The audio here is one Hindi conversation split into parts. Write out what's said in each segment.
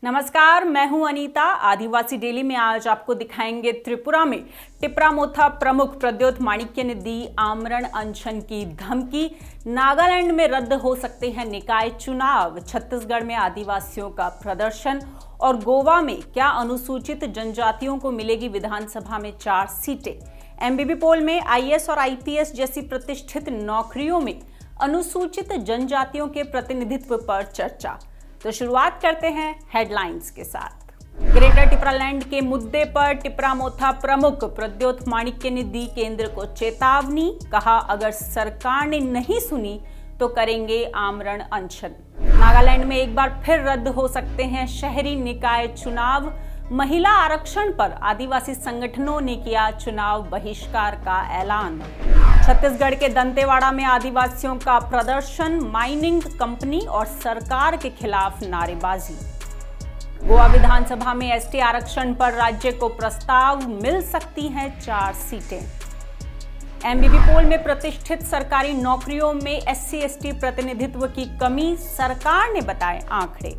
नमस्कार, मैं हूं अनीता। आदिवासी डेली में आज आपको दिखाएंगे त्रिपुरा में टिपरा मोथा प्रमुख प्रद्योत माणिक्य ने दी आमरण अनशन की धमकी। नागालैंड में रद्द हो सकते हैं निकाय चुनाव। छत्तीसगढ़ में आदिवासियों का प्रदर्शन और गोवा में क्या अनुसूचित जनजातियों को मिलेगी विधानसभा में 4 सीटें। एमबीबी पोल में आईएएस और आईपीएस जैसी प्रतिष्ठित नौकरियों में अनुसूचित जनजातियों के प्रतिनिधित्व पर चर्चा। तो शुरुआत करते हैं हेडलाइंस के साथ। ग्रेटर टिपरालैंड के मुद्दे पर टिपरा मोथा प्रमुख प्रद्योत माणिक्य ने दी केंद्र को चेतावनी। कहा, अगर सरकार ने नहीं सुनी तो करेंगे आमरण अनशन। नागालैंड में एक बार फिर रद्द हो सकते हैं शहरी निकाय चुनाव। महिला आरक्षण पर आदिवासी संगठनों ने किया चुनाव बहिष्कार का ऐलान। छत्तीसगढ़ के दंतेवाड़ा में आदिवासियों का प्रदर्शन। माइनिंग कंपनी और सरकार के खिलाफ नारेबाजी। गोवा विधानसभा में एसटी आरक्षण पर राज्य को प्रस्ताव, मिल सकती हैं 4 सीटें। एमबीबी पोल में प्रतिष्ठित सरकारी नौकरियों में एससी एसटी प्रतिनिधित्व की कमी, सरकार ने बताए आंकड़े।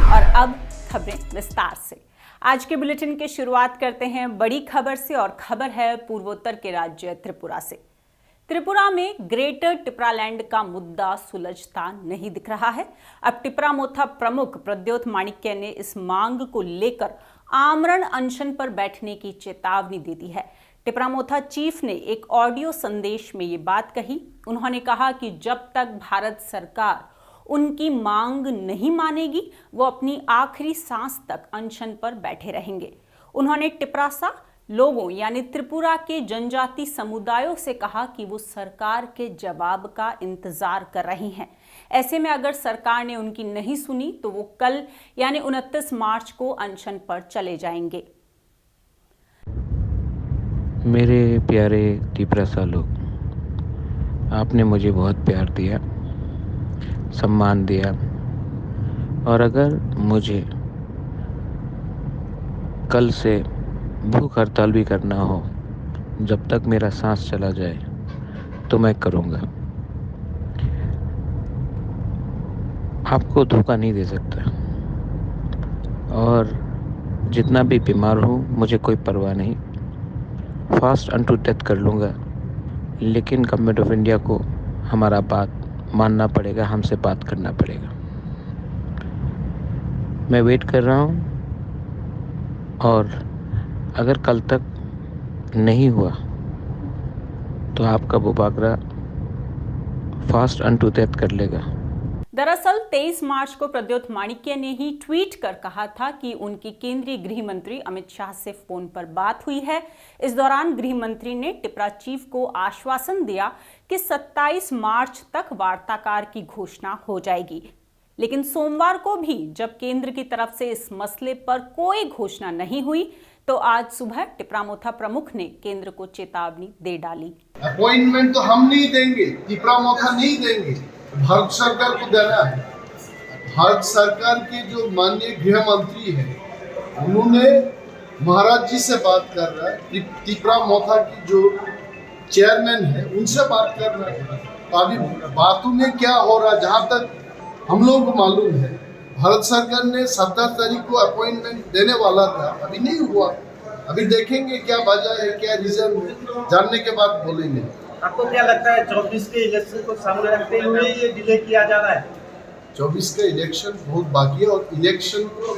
और अब खबरें विस्तार से। आज के बुलेटिन की शुरुआत करते हैं बड़ी खबर से, और खबर है पूर्वोत्तर के राज्य त्रिपुरा से। त्रिपुरा में ग्रेटर टिपरालैंड का मुद्दा सुलझता नहीं दिख रहा है। अब टिपरा मोथा प्रमुख प्रद्योत माणिक्य ने इस मांग को लेकर आमरण अनशन पर बैठने की चेतावनी दे दी है। टिपरा मोथा चीफ ने एक ऑडियो संदेश में ये बात कही। उन्होंने कहा कि जब तक भारत सरकार उनकी मांग नहीं मानेगी, वो अपनी आखिरी सांस तक अनशन पर बैठे रहेंगे। उन्होंने टिपरासा लोगों यानी त्रिपुरा के जनजाति समुदायों से कहा कि वो सरकार के जवाब का इंतजार कर रही हैं। ऐसे में अगर सरकार ने उनकी नहीं सुनी तो वो कल यानी 29 मार्च को अनशन पर चले जाएंगे। मेरे प्यारे टिपरासा लोग, आपने मुझे बहुत प्यार दिया, सम्मान दिया, और अगर मुझे कल से भूख हड़ताल भी करना हो, जब तक मेरा सांस चला जाए तो मैं करूँगा। आपको धोखा नहीं दे सकता, और जितना भी बीमार हूँ मुझे कोई परवाह नहीं, फास्ट अनटू डेथ कर लूँगा। लेकिन गवर्नमेंट ऑफ इंडिया को हमारा बात मानना पड़ेगा, हमसे बात करना पड़ेगा। मैं वेट कर रहा हूँ, और अगर कल तक नहीं हुआ तो आपका बुबागरा फास्ट अनटू डेथ कर लेगा। दरअसल 23 मार्च को प्रद्योत माणिक्य ने ही ट्वीट कर कहा था कि उनकी केंद्रीय गृह मंत्री अमित शाह से फोन पर बात हुई है। इस दौरान गृह मंत्री ने टिपरा चीफ को आश्वासन दिया कि 27 मार्च तक वार्ताकार की घोषणा हो जाएगी। लेकिन सोमवार को भी जब केंद्र की तरफ से इस मसले पर कोई घोषणा नहीं हुई, तो आज सुबह टिपरा मोथा प्रमुख ने केंद्र को चेतावनी दे डाली। अपॉइंटमेंट तो हम नहीं देंगे, टिपरा मोथा नहीं देंगे, भारत सरकार को देना है। भारत सरकार के जो माननीय गृह मंत्री है, उन्होंने महाराज जी से बात कर रहा है, टिपरा मोथा की जो चेयरमैन है उनसे बात कर रहा है। तो अभी बातों में क्या हो रहा है, जहाँ तक हम लोग को मालूम है, भारत सरकार ने 17 तारीख को अपॉइंटमेंट देने वाला था, अभी नहीं हुआ। अभी देखेंगे क्या वजह है, क्या रीजन है, जानने के बाद बोलेंगे। आपको क्या लगता है 24 के इलेक्शन को सामने रखते हुए ये डिले किया जा रहा है? 24 का इलेक्शन बहुत बाकी है, और इलेक्शन को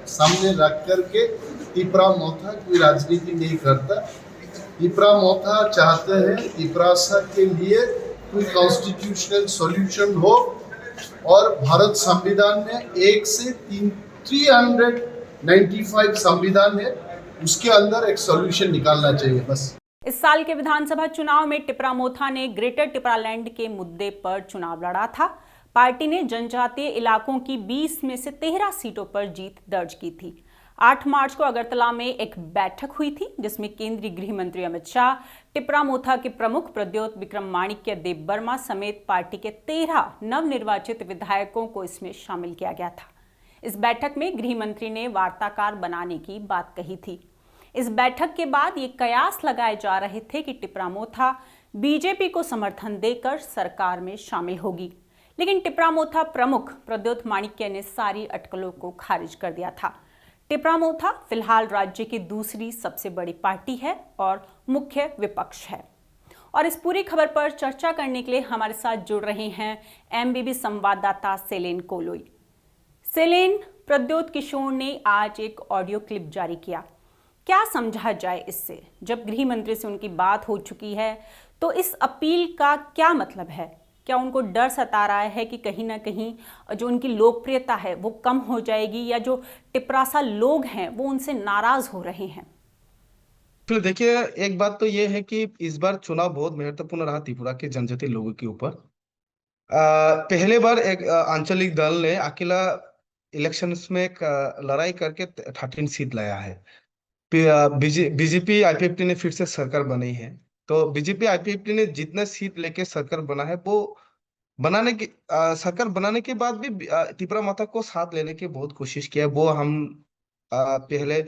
सामने रख करके टिपरा मोथा कोई राजनीति नहीं करता। टिपरा मोथा चाहते हैं टिपरासा के लिए कोई कॉन्स्टिट्यूशनल सॉल्यूशन हो, और भारत संविधान में 1 से 395 संविधान है, उसके अंदर एक सॉल्यूशन निकालना चाहिए बस। इस साल के विधानसभा चुनाव में टिपरा मोथा ने ग्रेटर टिपरालैंड के मुद्दे पर चुनाव लड़ा था। पार्टी ने जनजातीय इलाकों की 20 में से 13 सीटों पर जीत दर्ज की थी। 8 मार्च को अगरतला में एक बैठक हुई थी, जिसमें केंद्रीय गृह मंत्री अमित शाह, टिपरा मोथा के प्रमुख प्रद्योत विक्रम माणिक्य देबबर्मा समेत पार्टी के 13 नवनिर्वाचित विधायकों को इसमें शामिल किया गया था। इस बैठक में गृह मंत्री ने वार्ताकार बनाने की बात कही थी। इस बैठक के बाद ये कयास लगाए जा रहे थे कि टिपरा मोथा बीजेपी को समर्थन देकर सरकार में शामिल होगी। लेकिन टिपरामोथा प्रमुख प्रद्योत माणिक्य ने सारी अटकलों को खारिज कर दिया था। टिपरामोथा फिलहाल राज्य की दूसरी सबसे बड़ी पार्टी है और मुख्य विपक्ष है। और इस पूरी खबर पर चर्चा करने के लिए हमारे साथ जुड़ रहे हैं एमबीबी संवाददाता सेलेन कोलोई। सेलेन, प्रद्योत किशोर ने आज एक ऑडियो क्लिप जारी किया। क्या समझा जाए इससे? जब गृह मंत्री से उनकी बात हो चुकी है तो इस अपील का क्या मतलब है? क्या उनको डर सता रहा है कि कहीं ना कहीं जो उनकी लोकप्रियता है वो कम हो जाएगी, या जो टिपरासा लोग हैं वो उनसे नाराज हो रहे हैं? फिर देखिए, एक बात तो ये है कि इस बार चुनाव बहुत महत्वपूर्ण रहा त्रिपुरा के जनजातीय लोगों के ऊपर। पहले बार एक आंचलिक दल ने अकेला इलेक्शंस में एक लड़ाई करके 13 सीट लाया है। बीजेपी आईपीएफटी ने फिर से सरकार बनाई है। तो बीजेपी आईपीएफटी ने जितना सीट लेके सरकार बना है, वो सरकार बनाने के बाद भी त्रिपुरा माता को साथ लेने की बहुत कोशिश किया है। वो हम पहले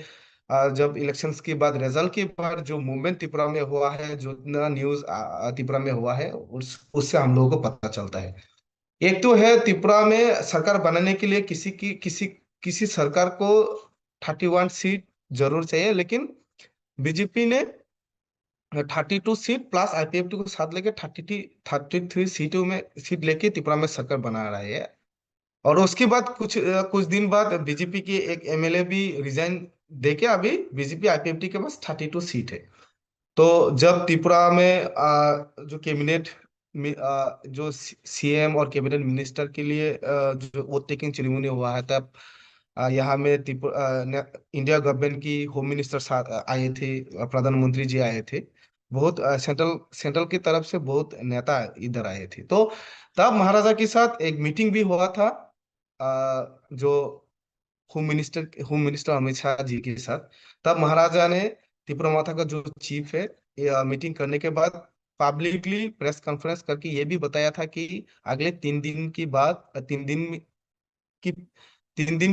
जब इलेक्शंस के बाद रिजल्ट के बाद जो मूवमेंट त्रिपुरा में हुआ है, जो इतना न्यूज त्रिपुरा में हुआ है, उससे हम लोगों को पता चलता है। एक तो है त्रिपुरा में सरकार बनाने के लिए किसी सरकार को 31 सीट जरूर चाहिए, लेकिन बीजेपी ने 32 सीट प्लस आईपीएफटी को साथ लेके 33 सीट लेके त्रिपुरा में सरकार बना रहा है। और उसके बाद कुछ दिन बाद बीजेपी के एक एमएलए भी रिजाइन देके अभी बीजेपी आईपीएफटी के पास 32 सीट है। तो जब त्रिपुरा में जो कैबिनेट जो सीएम और कैबिनेट मिनिस्टर के लिए जो वोट टेकिंग सेरेमनी हुआ है, तब यहाँ में इंडिया गवर्नमेंट की होम मिनिस्टर साथ आए थे, प्रधानमंत्री जी आए थे, बहुत सेंट्रल की तरफ से बहुत नेता इधर आए थे। तो तब महाराजा के साथ एक मीटिंग भी हुआ था, जो होम मिनिस्टर अमित शाह जी के साथ। तब महाराजा ने त्रिपुरा माता का जो चीफ है, मीटिंग करने के बाद पब्लिकली प्रेस कॉन्फ्रेंस करके ये भी बताया था कि अगले 3 दिन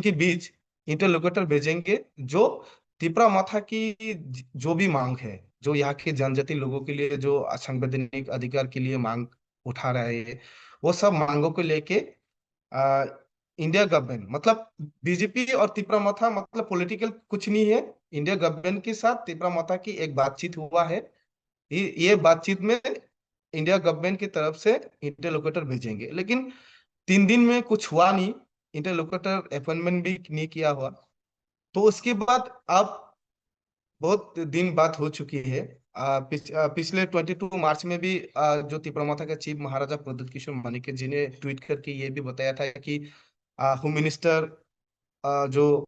के बीच इंटरलोकेटर भेजेंगे, जो त्रिपुरा माता की जो भी मांग है, जो यहाँ के जनजातीय लोगों के लिए जो संवैधानिक अधिकार के लिए मांग उठा रहे हैं, वो सब मांगों को लेके इंडिया गवर्नमेंट, मतलब बीजेपी और त्रिपुरा माता, मतलब पॉलिटिकल कुछ नहीं है, इंडिया गवर्नमेंट के साथ त्रिपुरा माता की एक बातचीत हुआ है। ये बातचीत में इंडिया गवर्नमेंट की तरफ से इंटरलोकेटर भेजेंगे, लेकिन 3 दिन में कुछ हुआ नहीं, इंटरलोकेटर अपॉइंटमेंट भी नहीं किया हुआ। तो उसके बाद अब बहुत दिन बात हो चुकी है। पिछले 22 मार्च में भी जो त्रिपुरा माता का चीफ महाराजा प्रद्योत किशोर माणिक्य जी ने ट्वीट करके ये भी बताया था कि होम मिनिस्टर जो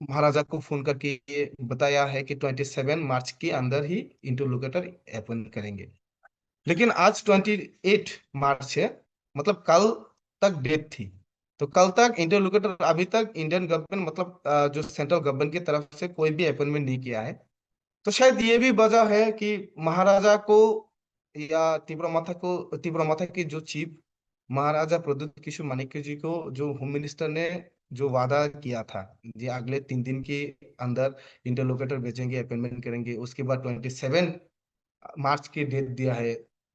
महाराजा को फोन करके ये बताया है कि 27 मार्च के अंदर ही इंटरलोकेटर अपॉइंट करेंगे। लेकिन आज 28 मार्च है, मतलब कल तक डेट थी। तो कल तक इंटरलोकेटर अभी तक इंडियन गवर्नमेंट, मतलब जो सेंट्रल गवर्नमेंट की तरफ से कोई भी अपॉइंटमेंट नहीं किया है। तो शायद ये भी वजह है कि महाराजा को या त्रिपुरा माता की जो चीफ महाराजा प्रद्योत किशोर माणिक्य जी को जो होम मिनिस्टर ने जो वादा किया था, ये अगले 3 दिन के अंदर इंटरलोकेटर भेजेंगे, अपॉइंटमेंट करेंगे, उसके बाद 27 मार्च की डेट दिया है,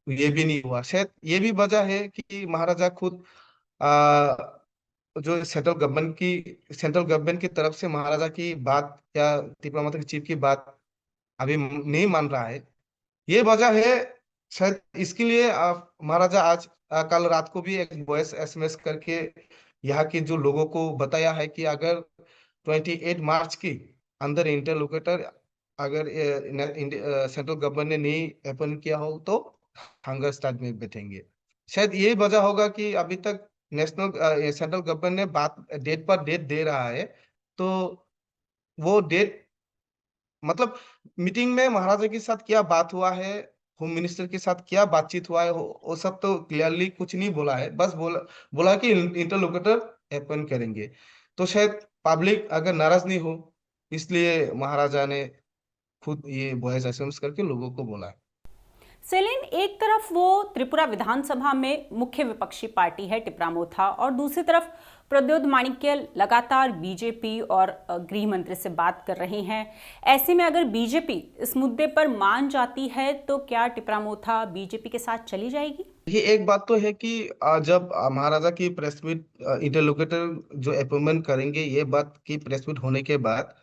ये भी नहीं हुआ। शायद ये भी वजह है कि महाराजा खुद जो सेंट्रल गवर्नमेंट की तरफ से महाराजा की बात या त्रिपुरा माता के चीफ की बात अभी नहीं मान रहा है, ये वजह है। शायद इसके लिए महाराजा आज कल रात को भी एक वॉइस एसएमएस करके यहाँ के जो लोगों को बताया है कि अगर 28 मार्च के अंदर इंटरलोकेटर अगर सेंट्रल गवर्नमेंट ने नहीं अपॉइंट किया हो तो हंगर स्ट्राइक में बैठेंगे। शायद ये वजह होगा कि अभी तक सेंट्रल गवर्नमेंट ने डेट पर डेट दे रहा है, तो वो डेट, मतलब मीटिंग में महाराजा के साथ क्या बात हुआ है, होम मिनिस्टर के साथ क्या बातचीत हुआ है, वो सब तो क्लियरली कुछ नहीं बोला है, बस बोला कि इंटरलोकेटर अपॉइंट करेंगे। तो शायद पब्लिक अगर नाराज नहीं हो, इसलिए महाराजा ने खुद ये वॉइस एसएमएस करके लोगों को बोला है। सेलिन, एक तरफ वो त्रिपुरा विधानसभा में मुख्य विपक्षी पार्टी है टिपरामोथा, और दूसरी तरफ प्रद्योत माणिक्य लगातार बीजेपी और गृह मंत्री से बात कर रहे हैं। ऐसे में अगर बीजेपी इस मुद्दे पर मान जाती है तो क्या टिपरामोथा बीजेपी के साथ चली जाएगी? ये एक बात तो है कि जब महाराजा की प्रेस मीट इंटरलोकेटर जो अपॉइंटमेंट करेंगे, ये बात की प्रेस मीट होने के बाद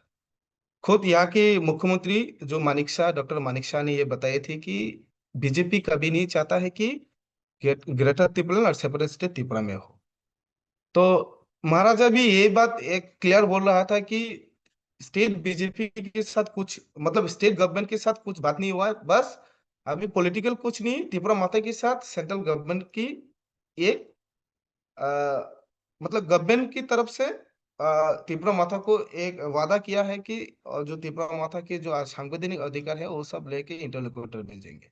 खुद यहाँ के मुख्यमंत्री जो मानिक शाह, डॉक्टर मानिक शाह ने ये बताई थी कि बीजेपी कभी नहीं चाहता है कि ग्रेटर त्रिपुरा और सेपरेट स्टेट त्रिपुरा में हो। तो महाराजा भी ये बात एक क्लियर बोल रहा था कि स्टेट बीजेपी के साथ कुछ, मतलब स्टेट गवर्नमेंट के साथ कुछ बात नहीं हुआ है, बस अभी पॉलिटिकल कुछ नहीं, त्रिपुरा माता के साथ सेंट्रल गवर्नमेंट की एक मतलब गवर्नमेंट की तरफ से त्रिपुरा माता को एक वादा किया है कि जो त्रिपुरा माता के जो सांवैधानिक अधिकार है वो सब लेके इंटरलोकेटर भेजेंगे।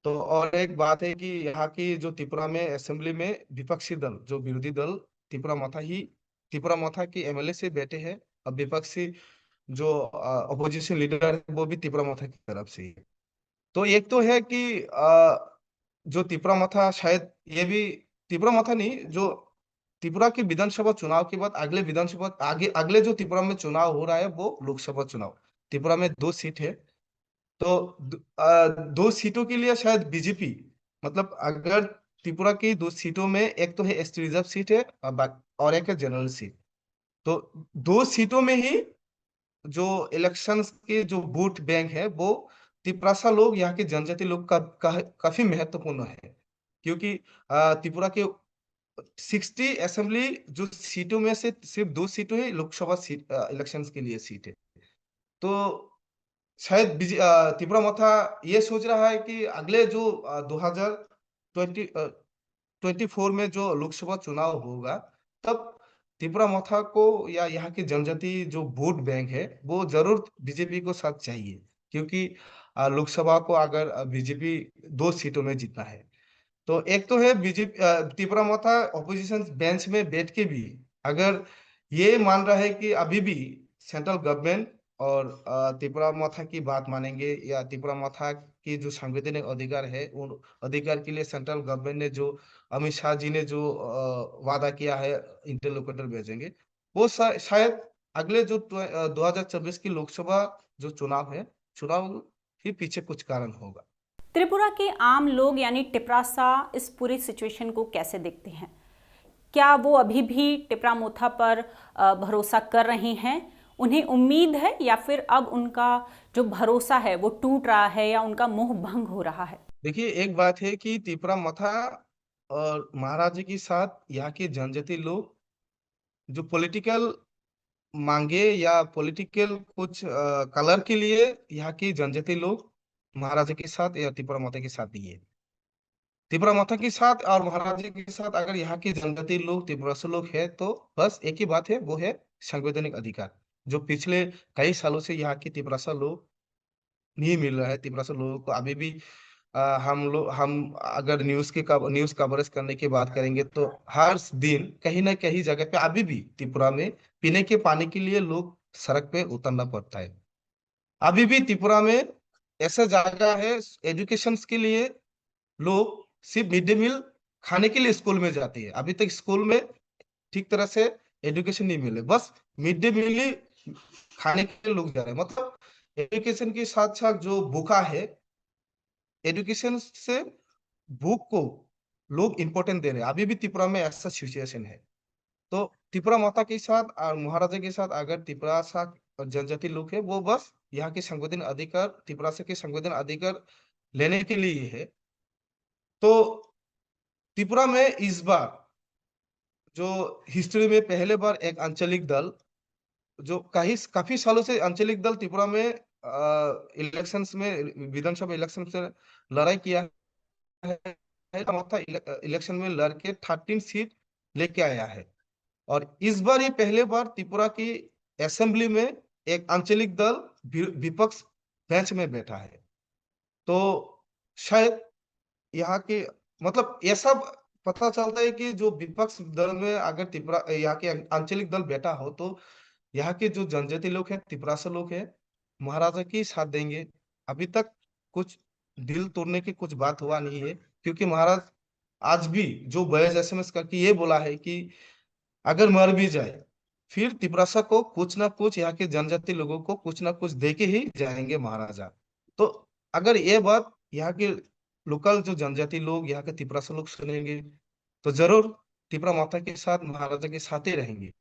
तो और एक बात है कि यहाँ की जो त्रिपुरा में असेंबली में विपक्षी दल, जो विरोधी दल, त्रिपुरा माता की एमएलए से बैठे हैं। अब विपक्षी जो अपोजिशन लीडर है वो भी त्रिपुरा माता की तरफ से ही है। तो एक तो है कि जो त्रिपुरा माता शायद ये भी, त्रिपुरा माता नहीं, जो त्रिपुरा के विधानसभा चुनाव के बाद अगले विधानसभा अगले जो त्रिपुरा में चुनाव हो रहा है वो लोकसभा चुनाव, त्रिपुरा में 2 सीट है। तो 2 सीटों के लिए शायद बीजेपी, मतलब अगर त्रिपुरा की 2 सीटों में एक तो है एसटी रिजर्व सीट है और एक है जनरल सीट, तो 2 सीटों में ही जो इलेक्शंस के जो वोट बैंक है वो त्रिपुरासा लोग, यहाँ के जनजाति लोग काफी महत्वपूर्ण है। क्योंकि त्रिपुरा के 60 असेंबली जो सीटों में से सिर्फ 2 सीटों ही लोकसभा सीट इलेक्शंस के लिए सीट है। तो शायद त्रिपुरा माथा ये सोच रहा है कि अगले जो 2024 में जो लोकसभा चुनाव होगा, तब त्रिपुरा माथा को या यहाँ की जनजाति जो वोट बैंक है वो जरूर बीजेपी को साथ चाहिए। क्योंकि लोकसभा को अगर बीजेपी 2 सीटों में जीतना है, तो एक तो है बीजेपी त्रिपुरा माता ऑपोजिशन बेंच में बैठ के भी अगर ये मान रहा है कि अभी भी सेंट्रल गवर्नमेंट और त्रिपुरा माता की बात मानेंगे, या त्रिपुरा माता की जो संवैधानिक अधिकार है उन अधिकार के लिए सेंट्रल गवर्नमेंट ने जो अमित शाह जी ने जो वादा किया है इंटरलोकेटर भेजेंगे, वो शायद अगले जो 2024 की लोकसभा जो चुनाव ही पीछे कुछ कारण होगा। त्रिपुरा के आम लोग यानी टिपरासा इस पूरी सिचुएशन को कैसे देखते हैं? क्या वो अभी भी टिपरा मोथा पर भरोसा कर रहे हैं? उन्हें उम्मीद है या फिर अब उनका जो भरोसा है वो टूट रहा है या उनका मोह भंग हो रहा है? देखिए, एक बात है कि त्रिपुरा माता और महाराज के साथ यहाँ के जनजाति लोग जो पॉलिटिकल मांगे या पॉलिटिकल कुछ कलर के लिए यहाँ के जनजाति लोग महाराजा के साथ या त्रिपुरा माता के साथ नहीं है। त्रिपुरा माता के साथ और महाराजा के साथ अगर यहाँ के जनजाति लोग त्रिपुरा से लोग है तो बस एक ही बात है, वो है संवैधानिक अधिकार, जो पिछले कई सालों से यहाँ के त्रिपुरा लोग नहीं मिल रहा है। त्रिपुरा लोगों को अभी भी हम अगर न्यूज कवरेज करने की बात करेंगे तो हर दिन कहीं ना कहीं जगह पे अभी भी त्रिपुरा में पीने के पानी के लिए लोग सड़क पे उतरना पड़ता है। अभी भी त्रिपुरा में ऐसा जगह है एजुकेशन के लिए लोग सिर्फ मिड डे मील खाने के लिए स्कूल में जाते हैं। अभी तक स्कूल में ठीक तरह से एजुकेशन नहीं मिले, बस मिड डे मील ही खाने के लिए लोग जा रहे हैं। मतलब एजुकेशन के साथ साथ जो भूखा है, एजुकेशन से भूख को लोग इंपॉर्टेंट दे रहे हैं। अभी भी त्रिपुरा में ऐसा सिचुएशन है। तो त्रिपुरा माता के साथ और महाराजा के साथ अगर त्रिपुरा साथ जनजाति लोग है वो बस यहाँ के संविधान अधिकार, त्रिपुरा से के संविधान अधिकार लेने के लिए है। तो त्रिपुरा में इस बार जो हिस्ट्री में पहले बार एक आंचलिक दल, जो काफी सालों से आंचलिक दल त्रिपुरा में इलेक्शंस में, विधानसभा इलेक्शन से लड़ाई किया है, इलेक्शन में लड़के 13 सीट लेके आया है। और इस बार ये पहले बार त्रिपुरा की असेंबली में एक आंचलिक दल विपक्ष बेंच में बैठा है। तो शायद यहाँ के, मतलब ऐसा पता चलता है कि जो विपक्ष दल में अगर त्रिपुरा यहाँ के आंचलिक दल बैठा हो तो यहाँ के जो जनजाति लोग हैं, त्रिपुरा से लोग हैं, महाराजा की साथ देंगे। अभी तक कुछ दिल तोड़ने की कुछ बात हुआ नहीं है, क्योंकि महाराज आज भी जो बयान एसएमएस करके ये बोला है कि अगर मर भी जाए फिर त्रिपुरा को कुछ ना कुछ, यहाँ के जनजाति लोगों को कुछ ना कुछ दे के ही जाएंगे महाराजा। तो अगर ये बात यहाँ के लोकल जो जनजाति लोग, यहाँ के तिपरा से लोग सुनेंगे तो जरूर तिपरा माता के साथ, महाराजा के साथ ही रहेंगे।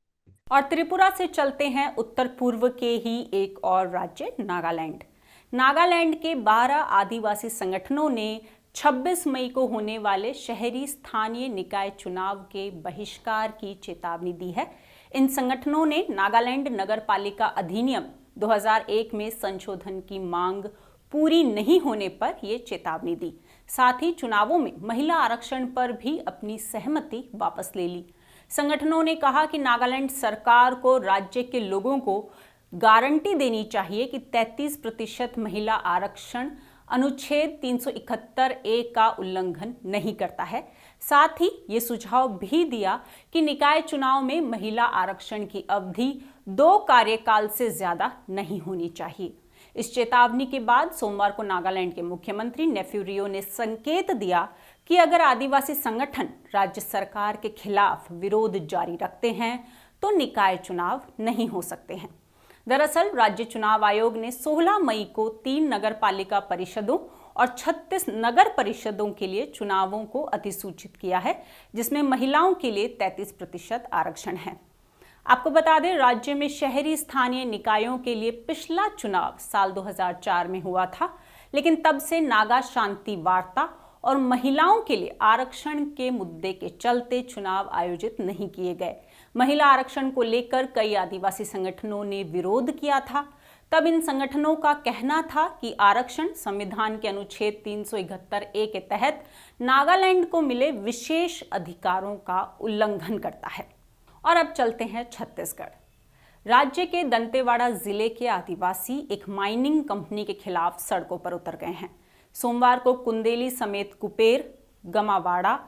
और त्रिपुरा से चलते हैं उत्तर पूर्व के ही एक और राज्य नागालैंड। नागालैंड के 12 आदिवासी संगठनों ने 26 मई को होने वाले शहरी स्थानीय निकाय चुनाव के बहिष्कार की चेतावनी दी है। इन संगठनों ने नागालैंड नगरपालिका अधिनियम 2001 में संशोधन की मांग पूरी नहीं होने पर यह चेतावनी दी। साथ ही चुनावों में महिला आरक्षण पर भी अपनी सहमति वापस ले ली। संगठनों ने कहा कि नागालैंड सरकार को राज्य के लोगों को गारंटी देनी चाहिए कि 33% महिला आरक्षण अनुच्छेद 371A का उल्लंघन नहीं करता है। साथ ही ये सुझाव भी दिया कि निकाय चुनाव में महिला आरक्षण की अवधि 2 कार्यकाल से ज्यादा नहीं होनी चाहिए। इस चेतावनी के बाद सोमवार को नागालैंड के मुख्यमंत्री नेफ्यू रियो ने संकेत दिया कि अगर आदिवासी संगठन राज्य सरकार के खिलाफ विरोध जारी रखते हैं तो निकाय चुनाव नहीं हो सकते हैं। दरअसल राज्य चुनाव आयोग ने 16 मई को 3 नगर पालिका परिषदों और 36 नगर परिषदों के लिए चुनावों को अधिसूचित किया है, जिसमें महिलाओं के लिए 33% आरक्षण है। आपको बता दें, राज्य में शहरी स्थानीय निकायों के लिए पिछला चुनाव साल 2004 में हुआ था, लेकिन तब से नागा शांति वार्ता और महिलाओं के लिए आरक्षण के मुद्दे के चलते चुनाव आयोजित नहीं किए गए। महिला आरक्षण को लेकर कई आदिवासी संगठनों ने विरोध किया था। तब इन संगठनों का कहना था कि आरक्षण संविधान के अनुच्छेद 371A के तहत नागालैंड को मिले विशेष अधिकारों का उल्लंघन करता है। और अब चलते हैं छत्तीसगढ़। राज्य के दंतेवाड़ा जिले के आदिवासी एक माइनिंग कंपनी के खिलाफ सड़कों पर उतर गए हैं। सोमवार को कुंदेली समेत कुपेर, गमावाड़ा,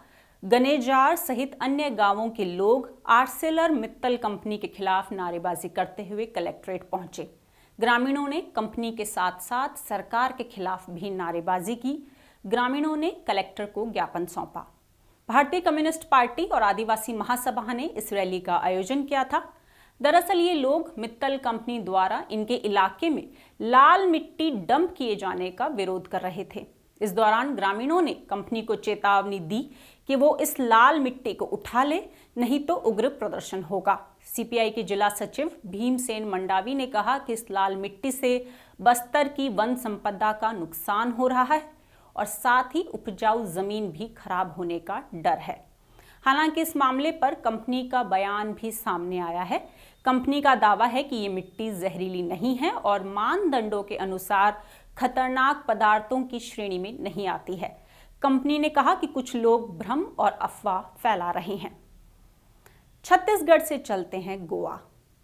गनेजार सहित अन्य गांवों के लोग आर्सेलर मित्तल कंपनी के खिलाफ नारेबाजी करते हुए कलेक्ट्रेट पहुंचे। ग्रामीणों ने कंपनी के साथ साथ सरकार के खिलाफ भी नारेबाजी की। ग्रामीणों ने कलेक्टर को ज्ञापन सौंपा। भारतीय कम्युनिस्ट पार्टी और आदिवासी महासभा ने इस रैली का आयोजन किया था। दरअसल ये लोग मित्तल कंपनी द्वारा इनके इलाके में लाल मिट्टी डंप किए जाने का विरोध कर रहे थे। इस दौरान ग्रामीणों ने कंपनी को चेतावनी दी कि वो इस लाल मिट्टी को उठा ले, नहीं तो उग्र प्रदर्शन होगा। सीपीआई के जिला सचिव भीमसेन मंडावी ने कहा कि इस लाल मिट्टी से बस्तर की वन संपदा का नुकसान हो रहा है और साथ ही उपजाऊ जमीन भी खराब होने का डर है। हालांकि इस मामले पर कंपनी का बयान भी सामने आया है। कंपनी का दावा है कि ये मिट्टी जहरीली नहीं है और मानदंडों के अनुसार खतरनाक पदार्थों की श्रेणी में नहीं आती है। कंपनी ने कहा कि कुछ लोग भ्रम और अफवाह फैला रहे हैं। छत्तीसगढ़ से चलते हैं गोवा।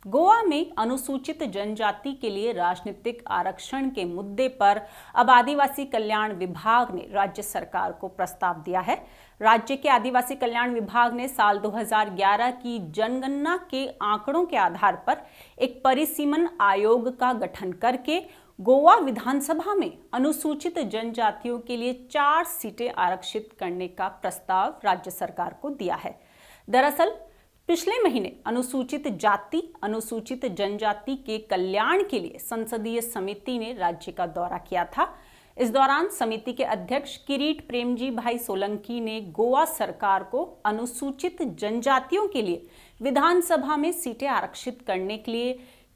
गोवा में अनुसूचित जनजाति के लिए राजनीतिक आरक्षण के मुद्दे पर अब आदिवासी कल्याण विभाग ने राज्य सरकार को प्रस्ताव दिया है। राज्य के आदिवासी कल्याण विभाग ने साल 2011 की जनगणना के आंकड़ों के आधार पर एक परिसीमन आयोग का गठन करके गोवा विधानसभा में अनुसूचित जनजातियों के लिए 4 सीटें आरक्षित करने का प्रस्ताव राज्य सरकार को दिया है। दरअसल पिछले महीने अनुसूचित जाति अनुसूचित जनजाति के कल्याण के लिए संसदीय समिति ने राज्य का दौरा किया था। इस दौरान समिति के अध्यक्ष किरीट प्रेमजी भाई सोलंकी ने गोवा सरकार को अनुसूचित जनजातियों के लिए विधानसभा में सीटें आरक्षित करने के लिए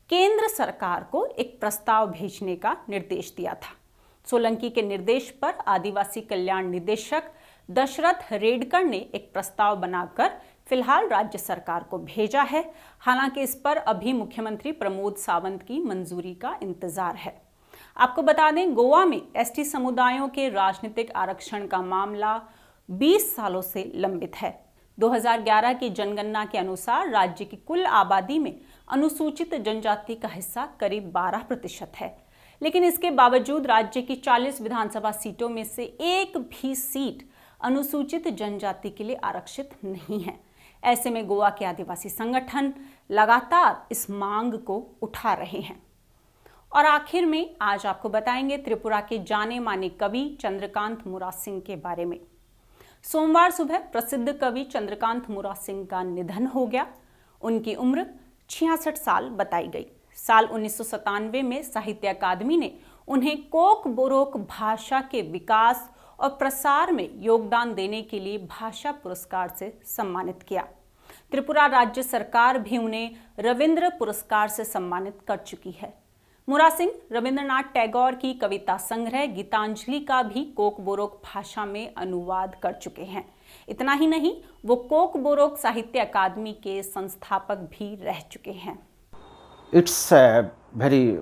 केंद्र सरकार को एक प्रस्ताव भेजने का निर्देश दिया था। सोलंकी के निर्देश पर आदिवासी कल्याण निदेशक दशरथ रेडकर ने एक प्रस्ताव बनाकर फिलहाल राज्य सरकार को भेजा है। हालांकि इस पर अभी मुख्यमंत्री प्रमोद सावंत की मंजूरी का इंतजार है। आपको बता दें, गोवा में एसटी समुदायों के राजनीतिक आरक्षण का मामला 20 सालों से लंबित है। 2011 की जनगणना के अनुसार राज्य की कुल आबादी में अनुसूचित जनजाति का हिस्सा करीब 12% है, लेकिन इसके बावजूद राज्य की 40 विधानसभा सीटों में से एक भी सीट अनुसूचित जनजाति के लिए आरक्षित नहीं है। ऐसे में गोवा के आदिवासी संगठन लगातार इस मांग को उठा रहे हैं। और आखिर में आज आपको बताएंगे त्रिपुरा के जाने माने कवि चंद्रकांत मुरासिंह के बारे में। सोमवार सुबह प्रसिद्ध कवि चंद्रकांत मुरासिंह का निधन हो गया। उनकी उम्र 66 साल बताई गई। साल 1997 में साहित्य अकादमी ने उन्हें कोक बोरोक भाषा के विकास और प्रसार में योगदान देने के लिए भाषा पुरस्कार से सम्मानित किया। त्रिपुरा राज्य सरकार भी उन्हें रविंद्र पुरस्कार से सम्मानित कर चुकी है। मुरा सिंह रविंद्रनाथ टैगोर की कविता संग्रह गीतांजलि का भी कोकबोरोक भाषा में अनुवाद कर चुके हैं। इतना ही नहीं, वो कोकबोरोक साहित्य अकादमी के संस्थापक भी रह चुके हैं। It's very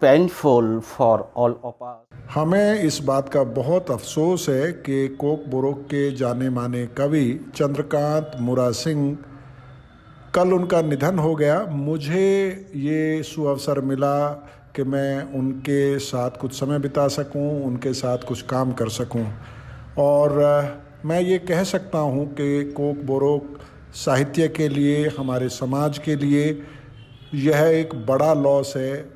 painful for all of us. हमें इस बात का बहुत अफसोस है कि कोकबोरोक के जाने माने कवि चंद्रकांत मुरा सिंह कल उनका निधन हो गया। मुझे ये सुअवसर मिला कि मैं उनके साथ कुछ समय बिता सकूं, उनके साथ कुछ काम कर सकूं, और मैं ये कह सकता हूं कि कोकबोरोक साहित्य के लिए, हमारे समाज के लिए यह एक बड़ा लॉस है।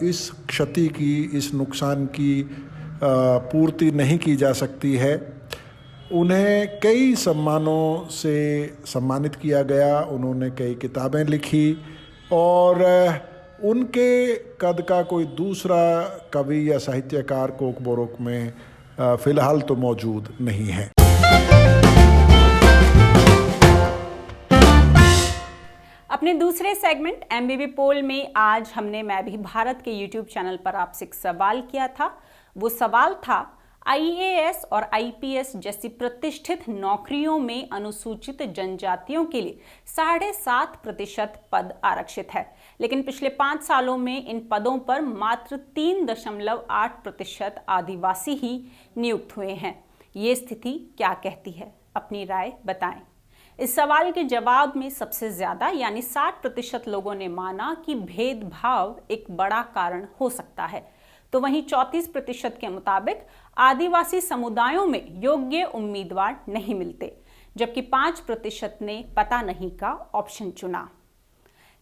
इस क्षति की, इस नुकसान की पूर्ति नहीं की जा सकती है। उन्हें कई सम्मानों से सम्मानित किया गया, उन्होंने कई किताबें लिखी और उनके कद का कोई दूसरा कवि या साहित्यकार कोकबोरोक में फ़िलहाल तो मौजूद नहीं है। अपने दूसरे सेगमेंट एमबीबी पोल में आज हमने मैं भी भारत के यूट्यूब चैनल पर आपसे एक सवाल किया था। वो सवाल था, आईएएस और आईपीएस जैसी प्रतिष्ठित नौकरियों में अनुसूचित जनजातियों के लिए 7.5% पद आरक्षित है, लेकिन पिछले 5 सालों में इन पदों पर मात्र 3.8% आदिवासी ही नियुक्त हुए हैं। ये स्थिति क्या कहती है? अपनी राय बताएं। इस सवाल के जवाब में सबसे ज्यादा यानी 60% लोगों ने माना कि भेदभाव एक बड़ा कारण हो सकता है, तो वहीं 34% के मुताबिक आदिवासी समुदायों में योग्य उम्मीदवार नहीं मिलते, जबकि 5% ने पता नहीं का ऑप्शन चुना।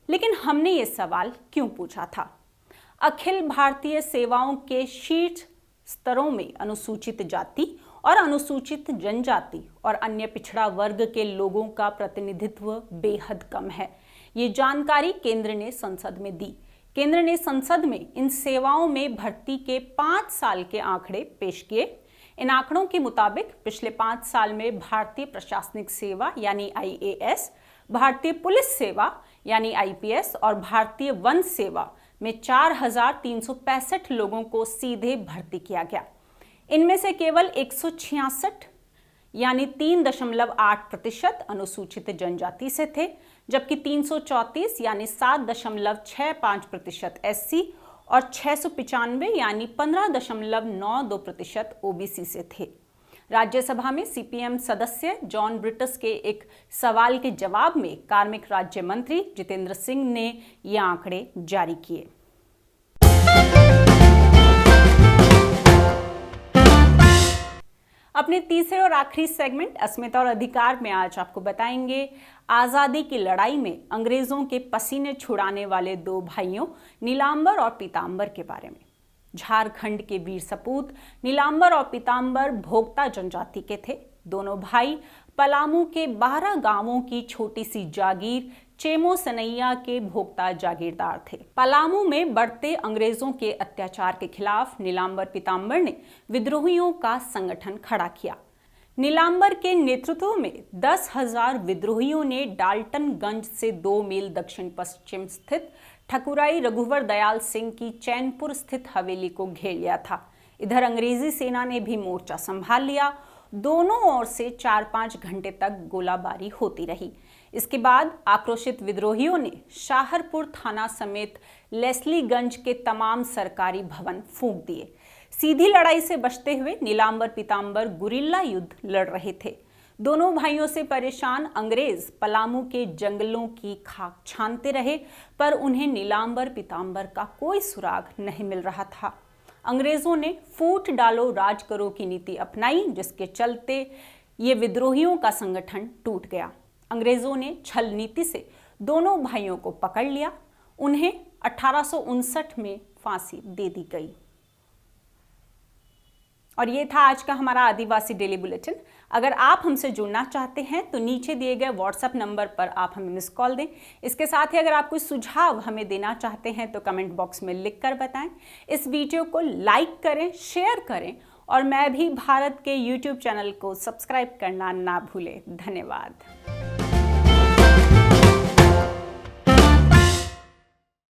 लेकिन हमने ये सवाल क्यों पूछा था? अखिल भारतीय सेवाओं के शीर्ष स्तरों में अनुसूचित जाति और अनुसूचित जनजाति और अन्य पिछड़ा वर्ग के लोगों का प्रतिनिधित्व बेहद कम है। ये जानकारी केंद्र ने संसद में दी। केंद्र ने संसद में इन सेवाओं में भर्ती के 5 साल के आंकड़े पेश किए। इन आंकड़ों के मुताबिक पिछले 5 साल में भारतीय प्रशासनिक सेवा यानी आईएएस, भारतीय पुलिस सेवा यानी आईपीएस और भारतीय वन सेवा में 4,365 लोगों को सीधे भर्ती किया गया। इनमें से केवल 166 यानी 3.8% अनुसूचित जनजाति से थे, जबकि 334 यानी 7.65% एससी और 695 यानी 15.92% ओबीसी से थे। राज्यसभा में सीपीएम सदस्य जॉन ब्रिटस के एक सवाल के जवाब में कार्मिक राज्य मंत्री जितेंद्र सिंह ने ये आंकड़े जारी किए। अपने तीसरे और आखिरी सेगमेंट अस्मिता और अधिकार में आज आपको बताएंगे आज़ादी की लड़ाई में अंग्रेजों के पसीने छुड़ाने वाले 2 भाइयों नीलांबर और पीतांबर के बारे में। झारखंड के वीर सपूत नीलांबर और पीतांबर भोक्ता जनजाति के थे। दोनों भाई पलामू के 12 गांवों की छोटी सी जागीर चेमो सनैया के भोक्ता जागीरदार थे। पलामू में बढ़ते अंग्रेजों के अत्याचार के खिलाफ नीलांबर पीतांबर ने विद्रोहियों का संगठन खड़ा किया। नीलांबर के नेतृत्व में 10,000 विद्रोहियों ने डाल्टनगंज से 2 मील दक्षिण पश्चिम स्थित ठकुराई रघुवर दयाल सिंह की चैनपुर स्थित हवेली को घेर लिया था। इधर अंग्रेजी सेना ने भी मोर्चा संभाल लिया। दोनों ओर से 4-5 घंटे तक गोलाबारी होती रही। इसके बाद आक्रोशित विद्रोहियों ने शाहरपुर थाना समेत लेस्लीगंज के तमाम सरकारी भवन फूंक दिए। सीधी लड़ाई से बचते हुए नीलांबर पीतांबर गुरिल्ला युद्ध लड़ रहे थे। दोनों भाइयों से परेशान अंग्रेज पलामू के जंगलों की खाक छानते रहे, पर उन्हें नीलांबर पीतांबर का कोई सुराग नहीं मिल रहा था। अंग्रेजों ने फूट डालो राज करो की नीति अपनाई, जिसके चलते ये विद्रोहियों का संगठन टूट गया। अंग्रेजों ने छल नीति से दोनों भाइयों को पकड़ लिया। उन्हें 1859 में फांसी दे दी गई। और ये था आज का हमारा आदिवासी डेली बुलेटिन। अगर आप हमसे जुड़ना चाहते हैं तो नीचे दिए गए व्हाट्सएप नंबर पर आप हमें मिस कॉल दें। इसके साथ ही अगर आप कोई सुझाव हमें देना चाहते हैं तो कमेंट बॉक्स में लिख कर बताएं। इस वीडियो को लाइक करें, शेयर करें और मैं भी भारत के YouTube चैनल को सब्सक्राइब करना ना भूलें। धन्यवाद।